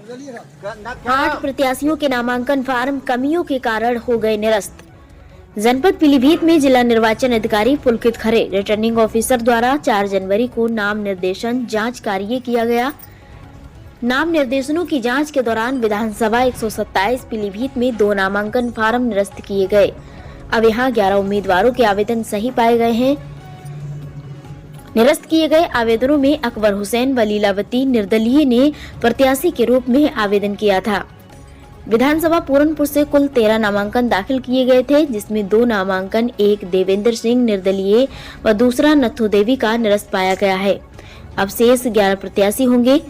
8 प्रत्याशियों के नामांकन फार्म कमियों के कारण हो गए निरस्त। जनपद पीलीभीत में जिला निर्वाचन अधिकारी पुलकित खरे रिटर्निंग ऑफिसर द्वारा 4 जनवरी को नाम निर्देशन जांच कार्य किया गया। नाम निर्देशनों की जांच के दौरान विधानसभा 127 पीलीभीत में 2 नामांकन फार्म निरस्त किए गए। अब यहां 11 उम्मीदवारों के आवेदन सही पाए गए हैं। निरस्त किए गए आवेदनों में अकबर हुसैन व लीलावती निर्दलीय ने प्रत्याशी के रूप में आवेदन किया था। विधानसभा पूरनपुर से कुल 13 नामांकन दाखिल किए गए थे, जिसमें 2 नामांकन एक देवेंद्र सिंह निर्दलीय व दूसरा नथु देवी का निरस्त पाया गया है। अब शेष 11 प्रत्याशी होंगे।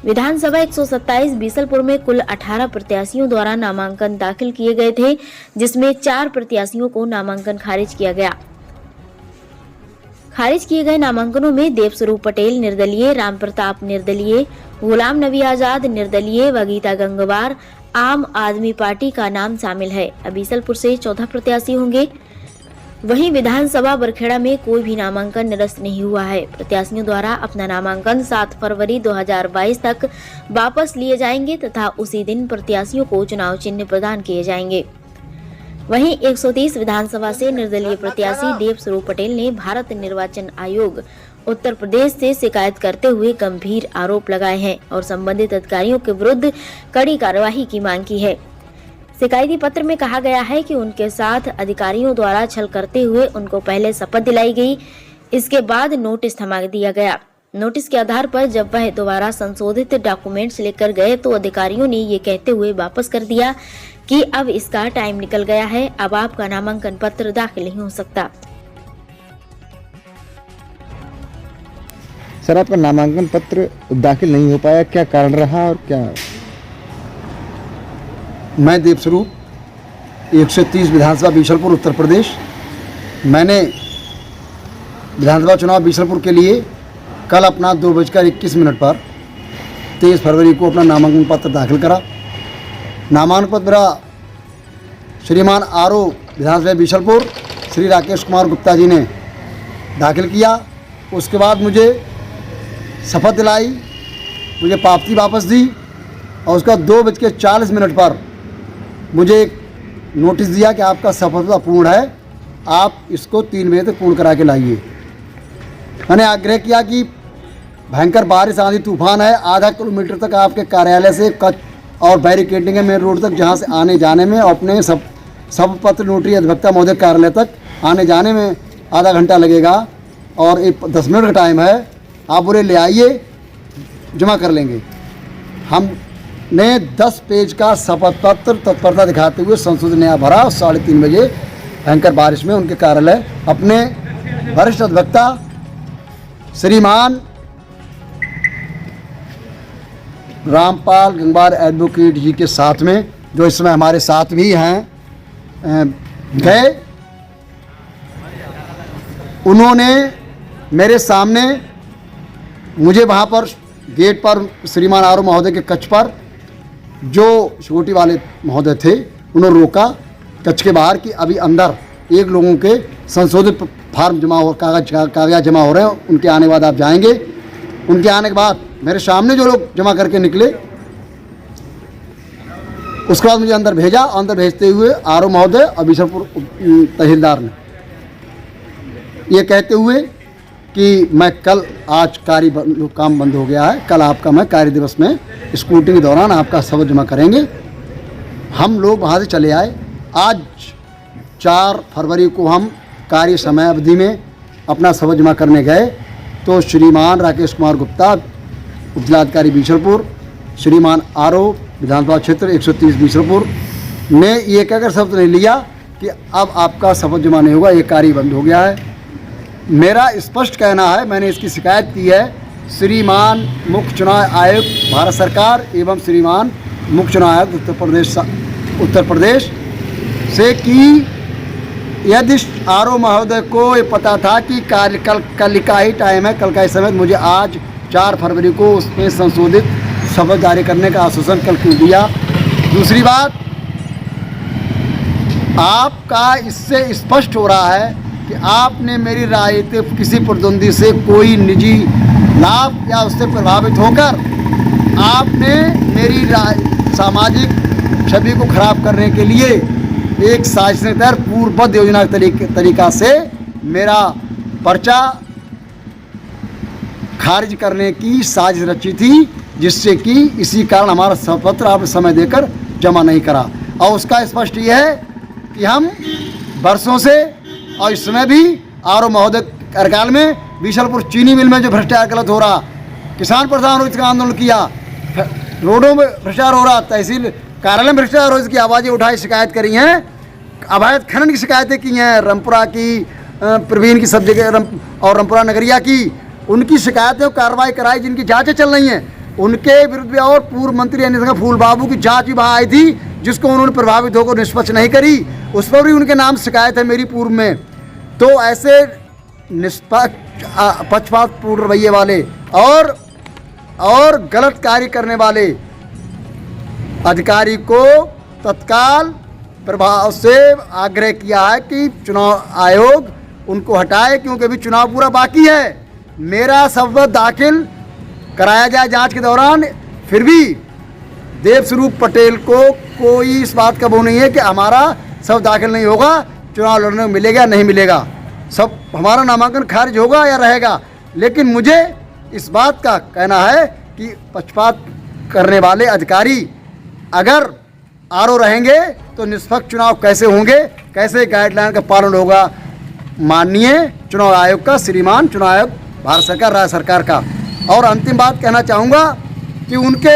विधानसभा 127 बीसलपुर में कुल 18 प्रत्याशियों द्वारा नामांकन दाखिल किए गए थे, जिसमें 4 प्रत्याशियों को नामांकन खारिज किया गया। खारिज किए गए नामांकनों में देवस्वरूप पटेल निर्दलीय, राम प्रताप निर्दलीय, गुलाम नबी आजाद निर्दलीय व गीता गंगवार आम आदमी पार्टी का नाम शामिल है। अब बीसलपुर से 14 प्रत्याशी होंगे। वहीं विधानसभा बरखेड़ा में कोई भी नामांकन निरस्त नहीं हुआ है। प्रत्याशियों द्वारा अपना नामांकन 7 फरवरी 2022 तक वापस लिए जाएंगे तथा उसी दिन प्रत्याशियों को चुनाव चिन्ह प्रदान किए जाएंगे। वहीं 130 विधानसभा से निर्दलीय प्रत्याशी देवस्वरूप पटेल ने भारत निर्वाचन आयोग उत्तर प्रदेश से शिकायत करते हुए गंभीर आरोप लगाए हैं और संबंधित अधिकारियों के विरुद्ध कड़ी कार्रवाई की मांग की है। शिकायती पत्र में कहा गया है कि उनके साथ अधिकारियों द्वारा छल करते हुए उनको पहले शपथ दिलाई गई, इसके बाद नोटिस थमा दिया गया। नोटिस के आधार पर जब वह दोबारा संशोधित डॉक्यूमेंट्स लेकर गए तो अधिकारियों ने ये कहते हुए वापस कर दिया कि अब इसका टाइम निकल गया है, अब आपका नामांकन पत्र दाखिल नहीं हो सकता। सर, आपका नामांकन पत्र दाखिल नहीं हो पाया, क्या कारण रहा और क्या? मैं देवस्वरूप 130 विधानसभा बीसलपुर उत्तर प्रदेश। मैंने विधानसभा चुनाव बीसलपुर के लिए कल अपना 2:21 पर 23 फरवरी को अपना नामांकन पत्र दाखिल करा। नामांकन पत्र मेरा श्रीमान आरओ विधानसभा बीसलपुर श्री राकेश कुमार गुप्ता जी ने दाखिल किया। उसके बाद मुझे शपथ दिलाई, मुझे पावती वापस दी और उसका 2:40 पर मुझे एक नोटिस दिया कि आपका शपथ अपूर्ण है, आप इसको 3 बजे तक पूर्ण करा के लाइए। मैंने आग्रह किया कि भयंकर बारिश आंधी तूफान है, आधा किलोमीटर तक आपके कार्यालय से कच और बैरिकेडिंग है मेन रोड तक, जहाँ से आने जाने में और अपने सब पत्र नोटरी अधिवक्ता महोदय कार्यालय तक आने जाने में आधा घंटा लगेगा और 10 मिनट का टाइम है, आप उन्हें ले आइए, जमा कर लेंगे। हमने 10 पेज का शपथ पत्र तत्परता दिखाते हुए संशोधन नया भरा। 3:30 बजे भयंकर बारिश में उनके कार्यालय अपने वरिष्ठ अधिवक्ता श्रीमान रामपाल गंगवार एडवोकेट जी के साथ में, जो इस समय हमारे साथ भी हैं, गए। उन्होंने मेरे सामने मुझे वहाँ पर गेट पर श्रीमान आरओ महोदय के कक्ष पर जो सिक्योरिटी वाले महोदय थे उन्होंने रोका कक्ष के बाहर कि अभी अंदर एक लोगों के संशोधित फार्म जमा हो, कागजात जमा हो रहे हैं, उनके आने के बाद आप जाएंगे। उनके आने के बाद मेरे सामने जो लोग जमा करके निकले, उसके बाद मुझे अंदर भेजा। अंदर भेजते हुए आरओ महोदय और बीसलपुर तहसीलदार ने ये कहते हुए कि मैं कल, आज काम बंद हो गया है, कल आपका मैं कार्य दिवस में स्कूटी के दौरान आपका शपथ जमा करेंगे। हम लोग वहाँ से चले आए। आज 4 फरवरी को हम कार्य समय अवधि में अपना शपथ जमा करने गए तो श्रीमान राकेश कुमार गुप्ता उपजिलाधिकारी बीसलपुर, श्रीमान आरओ विधानसभा क्षेत्र 130 बीसलपुर ने ये कहकर शपथ ले लिया कि अब आपका शपथ जमा नहीं होगा, ये कार्य बंद हो गया है। मेरा स्पष्ट कहना है, मैंने इसकी शिकायत की है श्रीमान मुख्य चुनाव आयुक्त भारत सरकार एवं श्रीमान मुख्य चुनाव आयुक्त उत्तर प्रदेश से कि यदि आरओ महोदय को ये पता था कि कल का ही टाइम है, कल का ही समय, मुझे आज 4 फरवरी को उसमें संशोधित शपथ जारी करने का आश्वासन कल क्यों दिया। दूसरी बात, आपका इससे स्पष्ट हो रहा है कि आपने मेरी राजनीतिक किसी प्रतिद्वंदी से कोई निजी लाभ या उससे प्रभावित होकर आपने मेरी सामाजिक छवि को खराब करने के लिए एक साजिश के तहत पूर्वबद्ध योजना के तरीका से मेरा पर्चा खारिज करने की साजिश रची थी, जिससे कि इसी कारण हमारा शपथ आपने समय देकर जमा नहीं करा। और उसका स्पष्ट ये है कि हम वर्षों से और इस समय भी आर ओ महोदय कार्यकाल में बीसलपुर चीनी मिल में जो भ्रष्टाचार गलत हो रहा, किसान प्रधान इसका आंदोलन किया, रोडों में भ्रष्टाचार हो रहा, तहसील कार्यालय में भ्रष्टाचार हो, इसकी आवाज़ें उठाई, शिकायत करी हैं, अवैध खनन की शिकायतें की हैं, रामपुरा की, प्रवीण की, सब जगह और रामपुरा नगरिया की, उनकी शिकायतें और कार्रवाई कराई, जिनकी जांचें चल रही हैं। उनके विरुद्ध भी और पूर्व मंत्री अन्य फूल बाबू की जांच भी वहाँ आई थी, जिसको उन्होंने प्रभावित होकर निष्पक्ष नहीं करी, उस पर भी उनके नाम शिकायत है मेरी पूर्व में। तो ऐसे निष्पक्ष पक्षपातपूर्ण रवैये वाले और गलत कार्य करने वाले अधिकारी को तत्काल प्रभाव से आग्रह किया है कि चुनाव आयोग उनको हटाए, क्योंकि अभी चुनाव पूरा बाकी है। मेरा शपथ दाखिल कराया जाए जांच के दौरान, फिर भी देवस्वरूप पटेल को कोई इस बात का वो नहीं है कि हमारा शपथ दाखिल नहीं होगा, चुनाव लड़ने में मिलेगा नहीं मिलेगा, सब हमारा नामांकन खारिज होगा या रहेगा। लेकिन मुझे इस बात का कहना है कि पक्षपात करने वाले अधिकारी अगर आरओ रहेंगे तो निष्पक्ष चुनाव कैसे होंगे, कैसे गाइडलाइन का पालन होगा माननीय चुनाव आयोग का, श्रीमान चुनाव आयोग भारत सरकार, राज्य सरकार का। और अंतिम बात कहना चाहूँगा कि उनके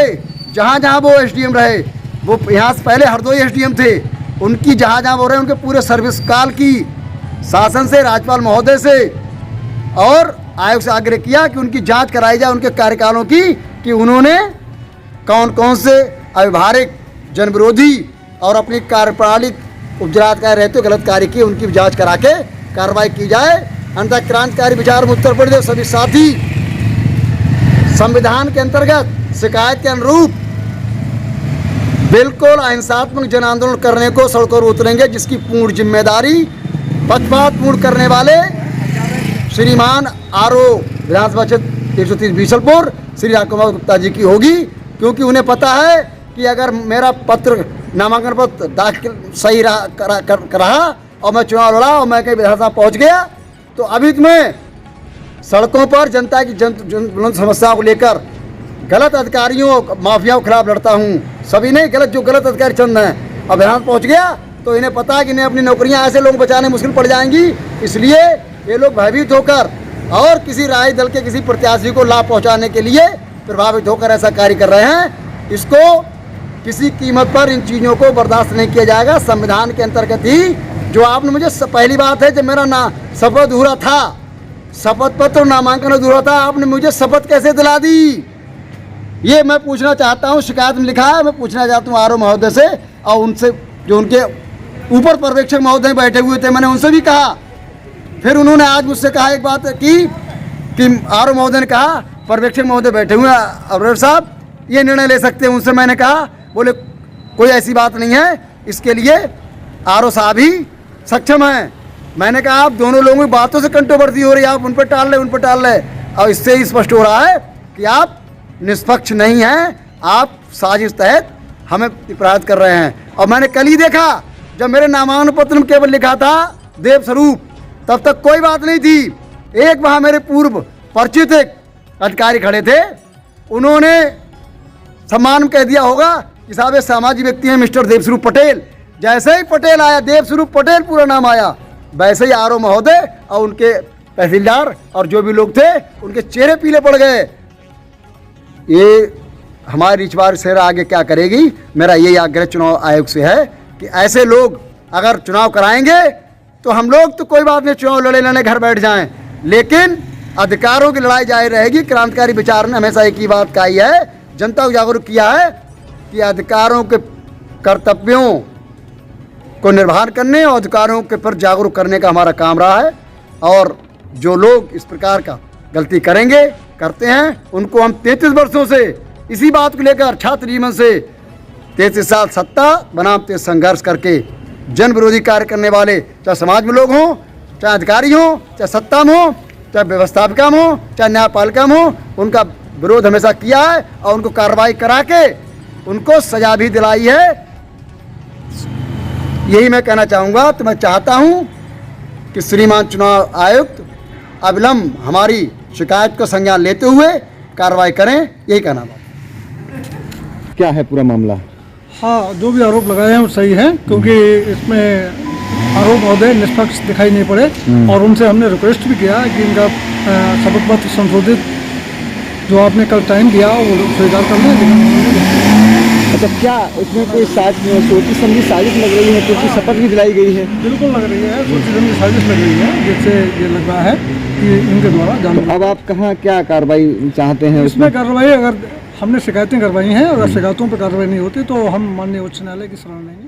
जहाँ जहाँ वो एसडीएम रहे, वो यहाँ से पहले हरदोई एसडीएम थे, उनकी जहाँ जहाँ वो रहे उनके पूरे सर्विस काल की शासन से, राज्यपाल महोदय से और आयोग से आग्रह किया कि उनकी जांच कराई जाए उनके कार्यकालों की, कि उन्होंने कौन कौन से अव्यवहारिक, जनविरोधी और अपनी कार्यप्रणाली उपजरात कार्य रहते गलत कार्य किए, उनकी जांच करा के कार्रवाई की जाए। अन्यथा क्रांतिकारी विचार में उत्तर प्रदेश सभी साथी संविधान के अंतर्गत शिकायत के अनुरूप बिल्कुल अहिंसात्मक जन आंदोलन करने को सड़कों पर उतरेंगे, जिसकी पूर्ण जिम्मेदारी पक्षपातपूर्ण करने वाले श्रीमान आरओ विधानसभा क्षेत्र 130 बीसलपुर श्री रामकुमार गुप्ता जी की होगी, क्योंकि उन्हें पता है कि अगर मेरा पत्र नामांकन पत्र दाखिल सही रहा और मैं चुनाव लड़ा और मैं कहीं विधानसभा पहुंच गया, तो अभी मैं सड़कों पर जनता की बुलंद समस्याओं को लेकर गलत अधिकारियों, माफियाओं के खिलाफ लड़ता हूँ। सभी नहीं, गलत जो गलत अधिकारी चंद हैं, और विधानसभा पहुँच गया तो इन्हें पता है कि इन्हें अपनी नौकरियाँ ऐसे लोग बचाने मुश्किल पड़ जाएंगी, इसलिए ये लोग भयभीत होकर और किसी राजनीतिक दल के किसी प्रत्याशी को लाभ पहुँचाने के लिए प्रभावित होकर ऐसा कार्य कर रहे हैं। इसको किसी कीमत पर इन चीज़ों को बर्दाश्त नहीं किया जाएगा। संविधान के अंतर्गत ही जो आपने मुझे पहली बात है, जब मेरा शपथ अधूरा था, शपथ पत्र नामांकन अधूरा था, आपने मुझे शपथ कैसे दिला दी, ये मैं पूछना चाहता हूँ। शिकायत में लिखा है, मैं पूछना चाहता हूँ आरओ महोदय से और उनसे जो उनके ऊपर पर्यवेक्षक महोदय बैठे हुए थे, मैंने उनसे भी कहा। फिर उन्होंने आज मुझसे कहा एक बात कि आरओ महोदय ने कहा पर्यवेक्षक महोदय बैठे हुए हैं, अब्रेर साहब ये निर्णय ले सकते हैं। उनसे मैंने कहा, बोले कोई ऐसी बात नहीं है, इसके लिए आरओ साहब ही सक्षम हैं। मैंने कहा आप दोनों लोगों की बातों से कंट्रोवर्सी हो रही है, आप उन पर टाल रहे, और इससे ही स्पष्ट हो रहा है कि आप निष्पक्ष नहीं हैं, आप साजिश तहत हमें अपराध कर रहे हैं। और मैंने कल ही देखा, जब मेरे नामांकन पत्र में केवल लिखा था देवस्वरूप, तब तक कोई बात नहीं थी। एक वहाँ मेरे पूर्व परिचित एक अधिकारी खड़े थे, उन्होंने सम्मान में कह दिया होगा कि साहब ये सामाजिक व्यक्ति हैं मिस्टर देवस्वरूप पटेल। जैसे ही पटेल आया, देवस्वरूप पटेल पूरा नाम आया, वैसे ही आरओ महोदय और उनके तहसीलदार और जो भी लोग थे, उनके चेहरे पीले पड़ गए। ये हमारी रिचवार सेरा आगे क्या करेगी, मेरा यही आग्रह चुनाव आयोग से है कि ऐसे लोग अगर चुनाव कराएंगे तो हम लोग तो कोई बात नहीं, चुनाव लड़े घर बैठ जाएं, लेकिन अधिकारों की लड़ाई जारी रहेगी। क्रांतिकारी विचार ने हमेशा एक ही बात कही है, जनता को जागरूक किया है कि अधिकारों के कर्तव्यों को निर्वहन करने और अधिकारों के पर जागरूक करने का हमारा काम रहा है। और जो लोग इस प्रकार का गलती करेंगे, करते हैं, उनको हम 33 वर्षों से इसी बात को लेकर छात्र जीवन से 33 साल सत्ता बनाम 33 संघर्ष करके जन विरोधी कार्य करने वाले, चाहे समाज में लोग हों, चाहे अधिकारी हों, चाहे सत्ता में हों, चाहे व्यवस्थापिका में हों, चाहे न्यायपालिका में हों, उनका विरोध हमेशा किया है और उनको कार्रवाई करा के उनको सजा भी दिलाई है। यही मैं कहना चाहूँगा। तो मैं चाहता हूँ कि श्रीमान चुनाव आयुक्त अविलंब हमारी शिकायत को संज्ञान लेते हुए कार्रवाई करें, यही कहना था। क्या है पूरा मामला? हाँ, जो भी आरोप लगाए हैं वो सही है, क्योंकि इसमें आरोप महोदय निष्पक्ष दिखाई नहीं पड़े और उनसे हमने रिक्वेस्ट भी किया कि इनका शपथ पत्र संशोधित जो आपने कल टाइम दिया वो स्वीकार कर लें, लेकिन उन्होंने नहीं किया। अच्छा, क्या इसमें कोई सोची समझी साजिश लग रही है, क्योंकि शपथ भी दिलाई गई है? बिल्कुल लग रही है, सोची समझी साजिश लग रही है, जिससे ये लग रहा है कि इनके द्वारा जान। अब आप कहाँ क्या कार्रवाई चाहते हैं? इसमें कार्रवाई, अगर हमने शिकायतें करवाई हैं और शिकायतों पर कार्रवाई नहीं होती तो हम माननीय उच्च न्यायालय की शरण लेंगे।